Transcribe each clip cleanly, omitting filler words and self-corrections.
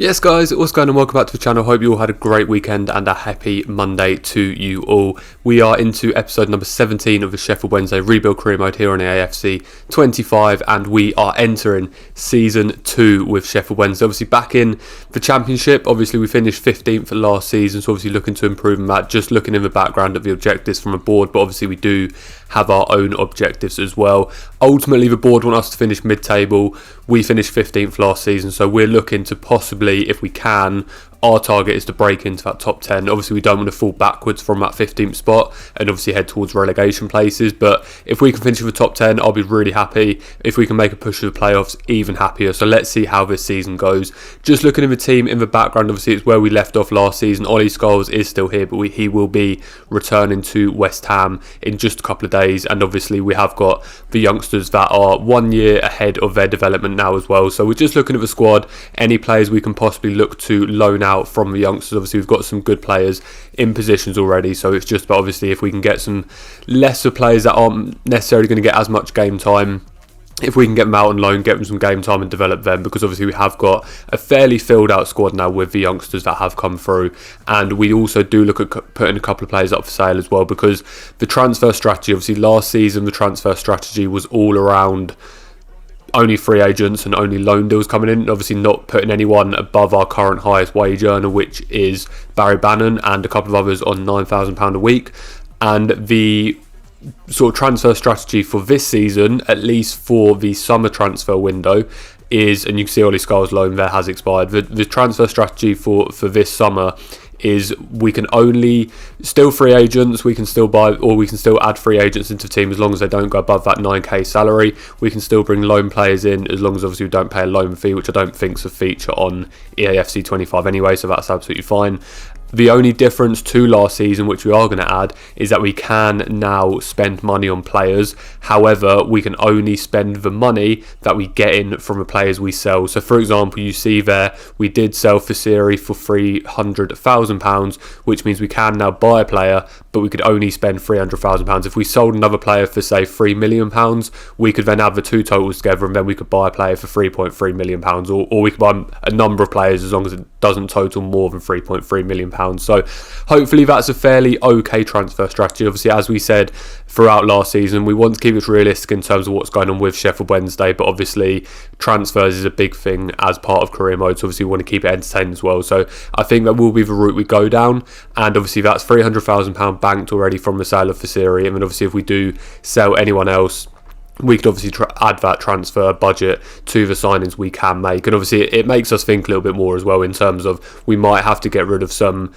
Yes guys, what's going on? Welcome back to the channel. Hope you all had a great weekend and a happy Monday to you all. We are into episode number 17 of the Sheffield Wednesday Rebuild Career Mode here on EAFC25, and we are entering Season 2 with Sheffield Wednesday. Obviously back in the Championship. Obviously we finished 15th last season, so obviously looking to improve on that. Just looking in the background at the objectives from the board, but obviously we do have our own objectives as well. Ultimately the board want us to finish mid-table. We finished 15th last season, so we're looking to possibly, if we can, our target is to break into that top 10. Obviously we don't want to fall backwards from that 15th spot and obviously head towards relegation places, but if we can finish with the top 10, I'll be really happy. If we can make a push to the playoffs, even happier. So let's see how this season goes. Just looking at the team in the background, obviously it's where we left off last season. Ollie Scholes is still here, but he will be returning to West Ham in just a couple of days, and obviously we have got the youngsters that are 1 year ahead of their development now as well. So we're just looking at the squad, any players we can possibly look to loan out from the youngsters. Obviously we've got some good players in positions already, so it's just about obviously if we can get some lesser players that aren't necessarily going to get as much game time, if we can get them out on loan, get them some game time and develop them, because obviously we have got a fairly filled out squad now with the youngsters that have come through. And we also do look at putting a couple of players up for sale as well, because the transfer strategy, obviously last season the transfer strategy was all around only free agents and only loan deals coming in, obviously not putting anyone above our current highest wage earner, which is Barry Bannon, and a couple of others on £9,000 a week. And the sort of transfer strategy for this season, at least for the summer transfer window, is, and you can see Ollie Scholes' loan there has expired, the transfer strategy for this summer is we can only, still free agents, we can still buy, or we can still add free agents into the team as long as they don't go above that 9k salary. We can still bring loan players in as long as obviously we don't pay a loan fee, which I don't think is a feature on EAFC25 anyway, so that's absolutely fine. The only difference to last season, which we are going to add, is that we can now spend money on players. However, we can only spend the money that we get in from the players we sell. So for example, you see there, we did sell Fasiri for £300,000, which means we can now buy a player, but we could only spend £300,000. If we sold another player for say £3 million, we could then add the two totals together, and then we could buy a player for £3.3 million, or we could buy a number of players as long as it doesn't total more than £3.3 million. So hopefully that's a fairly okay transfer strategy. Obviously, as we said throughout last season, we want to keep it realistic in terms of what's going on with Sheffield Wednesday, but obviously transfers is a big thing as part of career mode, so obviously we want to keep it entertaining as well. So I think that will be the route we go down, and obviously that's £300,000 banked already from the sale of Fasiri, and then obviously if we do sell anyone else, we could obviously add that transfer budget to the signings we can make. And obviously it makes us think a little bit more as well in terms of we might have to get rid of some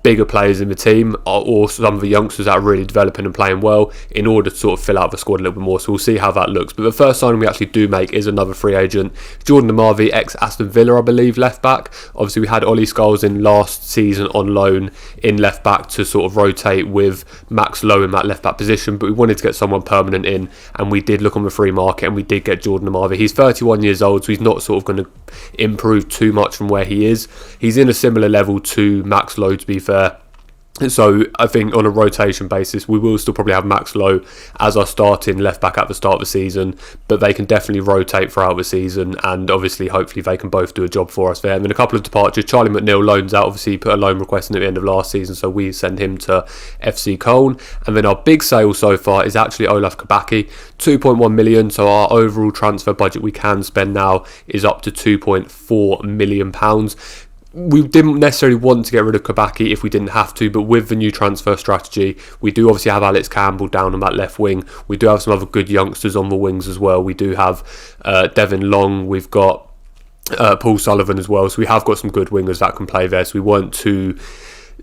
bigger players in the team, or some of the youngsters that are really developing and playing well, in order to sort of fill out the squad a little bit more. So we'll see how that looks. But the first signing we actually do make is another free agent, Jordan Amavi, ex-Aston Villa, I believe, left back. Obviously we had Ollie Scholes in last season on loan in left back to sort of rotate with Max Lowe in that left back position, but we wanted to get someone permanent in, and we did look on the free market and we did get Jordan Amavi. He's 31 years old, so he's not sort of going to improve too much from where he is. He's in a similar level to Max Lowe, to be fair. So I think on a rotation basis, we will still probably have Max Lowe as our starting left back at the start of the season, but they can definitely rotate throughout the season, and obviously hopefully they can both do a job for us there. And then a couple of departures, Charlie McNeil loans out, obviously he put a loan request in at the end of last season, so we send him to FC Cologne. And then our big sale so far is actually Olaf Kabaki, 2.1 million, so our overall transfer budget we can spend now is up to £2.4 million. We didn't necessarily want to get rid of Kabaki if we didn't have to, but with the new transfer strategy, we do obviously have Alex Campbell down on that left wing. We do have some other good youngsters on the wings as well. We do have Devin Long, we've got Paul Sullivan as well, so we have got some good wingers that can play there. So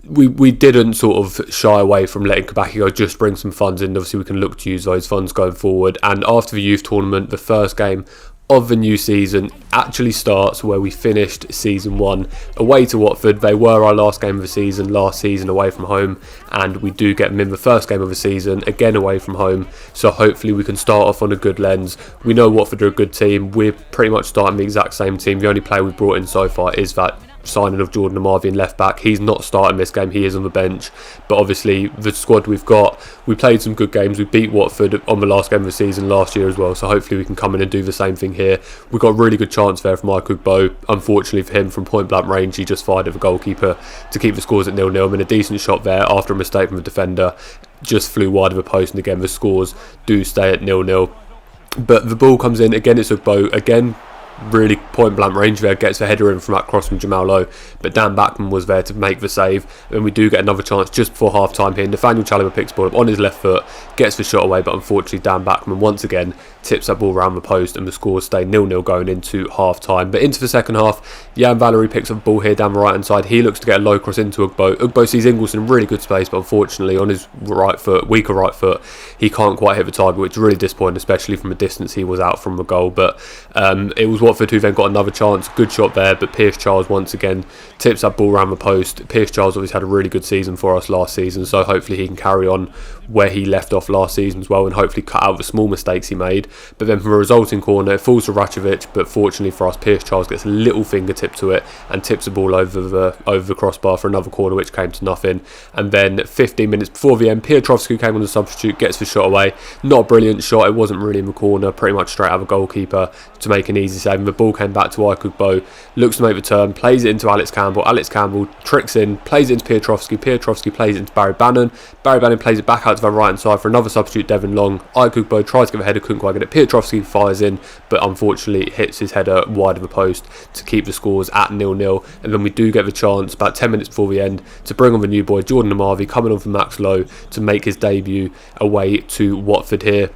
we didn't sort of shy away from letting Kabaki go, just bring some funds in. Obviously we can look to use those funds going forward. And after the youth tournament, the first game of the new season actually starts where we finished season 1 away to Watford. They were our last game of the season last season away from home, and we do get them in the first game of the season again away from home, so hopefully we can start off on a good lens. We know Watford are a good team. We're pretty much starting the exact same team. The only player we've brought in so far is that signing of Jordan Amavi in left back. He's not starting this game, he is on the bench, but obviously the squad we've got, we played some good games. We beat Watford on the last game of the season last year as well, so hopefully we can come in and do the same thing here. We got a really good chance there from Ugbo. Unfortunately for him, from point blank range, he just fired at the goalkeeper to keep the scores at 0-0. I mean, a decent shot there after a mistake from the defender, just flew wide of the post, and again the scores do stay at 0-0. But the ball comes in again, it's Ugbo again, really point blank range there, gets a header in from that cross from Jamal Lowe, but Dan Backman was there to make the save. And we do get another chance just before half time here. Nathaniel Chalobah picks the ball up on his left foot, gets the shot away, but unfortunately Dan Backman once again tips that ball around the post, and the scores stay 0-0 going into half time. But into the second half, Jan Valery picks up the ball here down the right hand side. He looks to get a low cross into Ugbo. Ugbo sees Ingleson in really good space, but unfortunately on his right foot, weaker right foot, he can't quite hit the target, which is really disappointing, especially from a distance he was out from the goal. But it was Watford who then got another chance, good shot there, but Pierce Charles once again tips that ball around the post. Pierce Charles obviously had a really good season for us last season, so hopefully he can carry on where he left off last season as well, and hopefully cut out the small mistakes he made. But then from a resulting corner, it falls to Rachovic, but fortunately for us, Pierce Charles gets a little fingertip to it and tips the ball over the crossbar for another corner, which came to nothing. And then 15 minutes before the end, Piotrowski came on the substitute, gets the shot away. Not a brilliant shot, it wasn't really in the corner, pretty much straight out of the goalkeeper to make an easy save. And the ball came back to Ugbo, looks to make the turn, plays it into Alex Campbell. Alex Campbell tricks in, plays it into Piotrowski. Piotrowski plays it into Barry Bannon. Barry Bannon plays it back out to the right hand side for another substitute, Devin Long. Ugbo tries to get a header, couldn't quite get it. Piotrowski fires in, but unfortunately hits his header wide of the post to keep the scores at 0-0. And then we do get the chance about 10 minutes before the end to bring on the new boy Jordan Amavi, coming on from Max Lowe to make his debut away to Watford here.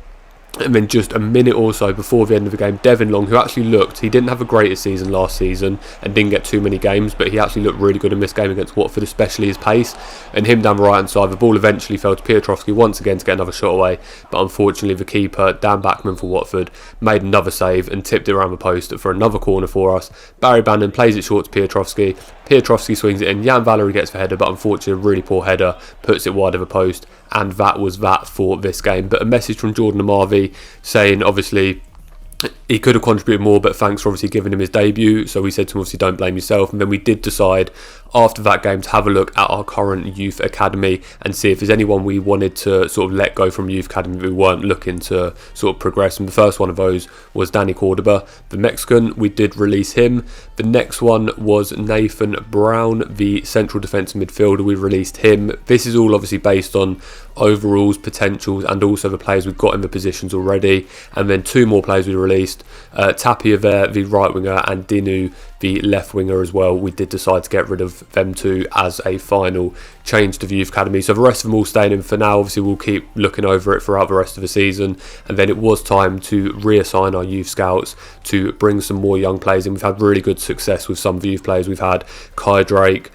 And then just a minute or so before the end of the game, Devin Long, who actually looked, he didn't have a greatest season last season and didn't get too many games, but he actually looked really good in this game against Watford, especially his pace. And him down the right hand side, the ball eventually fell to Piotrowski once again to get another shot away, but unfortunately the keeper, Dan Backman for Watford, made another save and tipped it around the post for another corner for us. Barry Bannon plays it short to Piotrowski. Piotrowski swings it in, Jan Valery gets the header, but unfortunately a really poor header puts it wide of the post, and that was that for this game. But a message from Jordan Amavi saying obviously he could have contributed more, but thanks for obviously giving him his debut. So we said to him, obviously, don't blame yourself. And then we did decide after that game to have a look at our current youth academy and see if there's anyone we wanted to sort of let go from youth academy we weren't looking to sort of progress. And the first one of those was Danny Cordoba, the Mexican. We did release him. The next one was Nathan Brown, the central defensive midfielder. We released him. This is all obviously based on overalls, potentials, and also the players we've got in the positions already. And then two more players we released, Tapia there, the right winger, and Dinu, the left winger as well. We did decide to get rid of them two as a final change to the youth academy. So the rest of them all staying in for now. Obviously we'll keep looking over it throughout the rest of the season, and then it was time to reassign our youth scouts to bring some more young players in. We've had really good success with some of the youth players. We've had Kai Drake,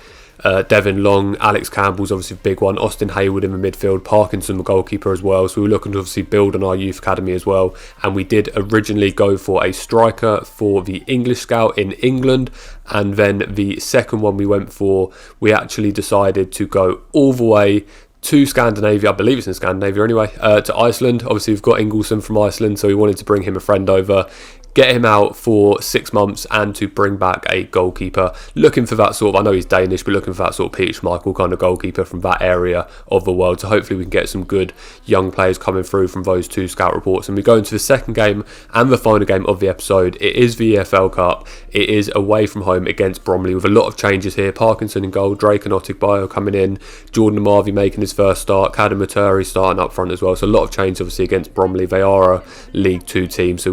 Devin Long, Alex Campbell's obviously a big one, Austin Hayward in the midfield, Parkinson the goalkeeper as well. So we were looking to obviously build on our youth academy as well. And we did originally go for a striker for the English scout in England, and then the second one we went for, we actually decided to go all the way to Scandinavia, I believe it's in Scandinavia anyway, to Iceland. Obviously we've got Ingleson from Iceland, so we wanted to bring him a friend over, get him out for 6 months, and to bring back a goalkeeper. Looking for that sort of, I know he's Danish, but looking for that sort of Peter Schmeichel kind of goalkeeper from that area of the world. So hopefully we can get some good young players coming through from those two scout reports. And we go into the second game and the final game of the episode. It is the EFL Cup. It is away from home against Bromley with a lot of changes here. Parkinson in goal, Drake and Otigbayo coming in, Jordan Amavi making his first start, Kadam Maturi starting up front as well. So a lot of change obviously against Bromley. They are a League 2 team, so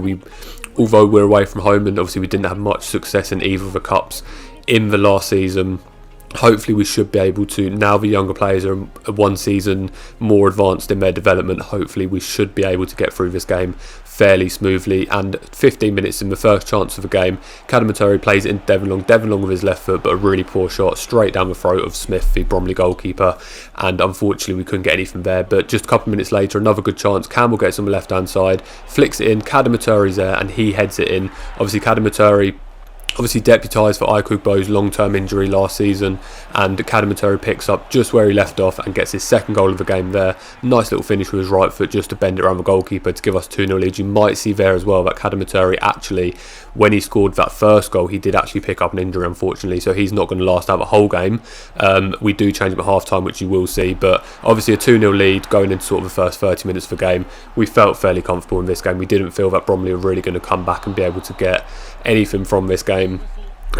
although we're away from home and obviously we didn't have much success in either of the cups in the last season, hopefully we should be able to, now the younger players are one season more advanced in their development, hopefully we should be able to get through this game fairly smoothly. And 15 minutes in the first chance of the game, Kadamaturi plays it into Devin Long with his left foot, but a really poor shot straight down the throat of Smith, the Bromley goalkeeper, and unfortunately we couldn't get anything there. But just a couple of minutes later, another good chance, Campbell gets on the left hand side, flicks it in, Kadamaturi's there and he heads it in. Obviously Kadamaturi obviously deputised for Aykugbo's long-term injury last season, and Kadamateri picks up just where he left off and gets his second goal of the game there. Nice little finish with his right foot just to bend it around the goalkeeper to give us 2-0 lead. You might see there as well that Kadamateri actually, when he scored that first goal, he did actually pick up an injury, unfortunately, so he's not going to last out the whole game. We do change him at half-time, which you will see, but obviously a 2-0 lead going into sort of the first 30 minutes of the game. We felt fairly comfortable in this game. We didn't feel that Bromley were really going to come back and be able to get anything from this game.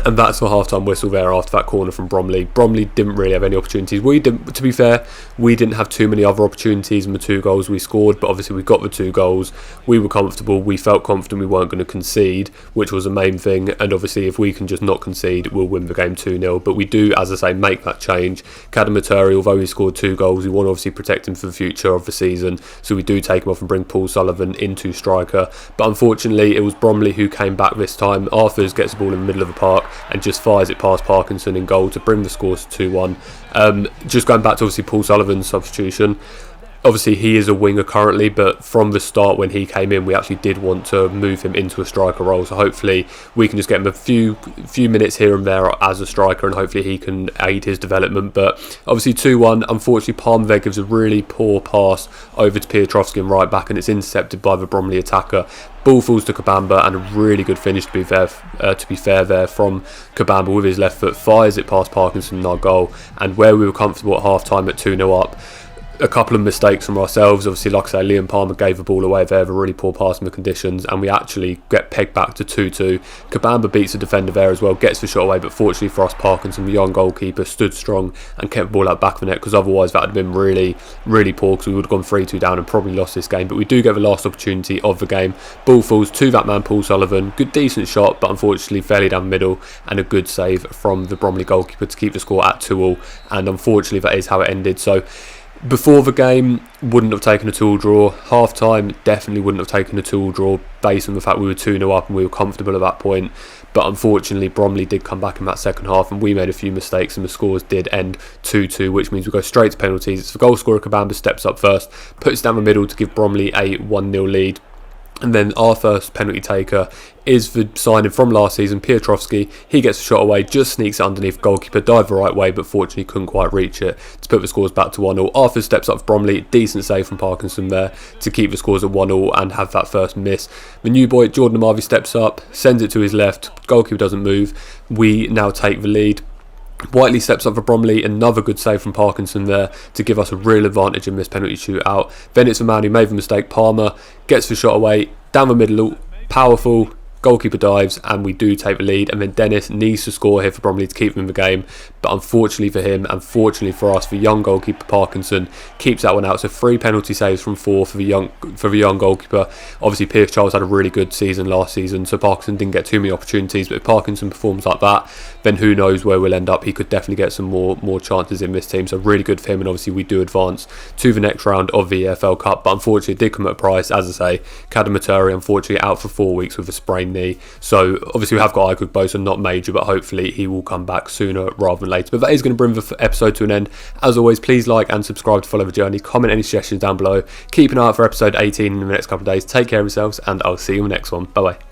And that's the half-time whistle there after that corner from Bromley. Bromley didn't really have any opportunities. To be fair, we didn't have too many other opportunities in the 2 goals we scored, but obviously we got the 2 goals. We were comfortable. We felt confident we weren't going to concede, which was the main thing. And obviously if we can just not concede, we'll win the game 2-0. But we do, as I say, make that change. Kadamateri, although he scored 2 goals, we want to obviously protect him for the future of the season. So we do take him off and bring Paul Sullivan into striker. But unfortunately, it was Bromley who came back this time. Arthurs gets the ball in the middle of the park and just fires it past Parkinson in goal to bring the scores to 2-1. Just going back to obviously Paul Sullivan's substitution, obviously he is a winger currently, but from the start when he came in, we actually did want to move him into a striker role, so hopefully we can just get him a few minutes here and there as a striker, and hopefully he can aid his development. But obviously 2-1, unfortunately Palmer gives a really poor pass over to Piotrowski and right back, and it's intercepted by the Bromley attacker. Ball falls to Kabamba, and a really good finish to be fair there from Kabamba with his left foot, fires it past Parkinson in our goal. And where we were comfortable at half time at 2-0 up, a couple of mistakes from ourselves. Obviously, like I say, Liam Palmer gave the ball away there, a really poor pass in the conditions, and we actually get pegged back to 2-2. Kabamba beats the defender there as well, gets the shot away, but fortunately for us, Parkinson, the young goalkeeper, stood strong and kept the ball out back of the net, because otherwise that would have been really, really poor, because we would have gone 3-2 down and probably lost this game. But we do get the last opportunity of the game. Ball falls to that man, Paul Sullivan. Good, decent shot, but unfortunately fairly down the middle, and a good save from the Bromley goalkeeper to keep the score at 2-2, and unfortunately that is how it ended. So before the game, wouldn't have taken a 2-2 draw. Half time, definitely wouldn't have taken a 2-2 draw based on the fact we were 2-0 up and we were comfortable at that point. But unfortunately, Bromley did come back in that second half and we made a few mistakes, and the scores did end 2-2, which means we go straight to penalties. It's the goal scorer Kabamba steps up first, puts down the middle to give Bromley a 1-0 lead. And then our first penalty taker is the signing from last season, Piotrowski. He gets a shot away, just sneaks it underneath goalkeeper, dived the right way, but fortunately couldn't quite reach it to put the scores back to 1-0. Arthur steps up for Bromley, decent save from Parkinson there to keep the scores at 1-0 and have that first miss. The new boy, Jordan Amavi, steps up, sends it to his left, goalkeeper doesn't move. We now take the lead. Whiteley steps up for Bromley, another good save from Parkinson there to give us a real advantage in this penalty shootout. Then it's the man who made the mistake, Palmer, gets the shot away, down the middle, powerful, goalkeeper dives, and we do take the lead. And then Dennis needs to score here for Bromley to keep them in the game, but unfortunately for him, unfortunately for us, the young goalkeeper Parkinson keeps that one out. So 3 penalty saves from 4 for the young goalkeeper. Obviously Pierce Charles had a really good season last season, so Parkinson didn't get too many opportunities, but if Parkinson performs like that, then who knows where we'll end up. He could definitely get some more chances in this team, so really good for him. And obviously we do advance to the next round of the EFL Cup, but unfortunately it did come at a price. As I say, Kadamateri unfortunately out for 4 weeks with a sprained knee, so obviously we have got Aykugbo, so not major, but hopefully he will come back sooner rather than later. But that is going to bring the episode to an end. As always, please like and subscribe to follow the journey, comment any suggestions down below, keep an eye out for episode 18 in the next couple of days. Take care of yourselves, and I'll see you in the next one. Bye bye.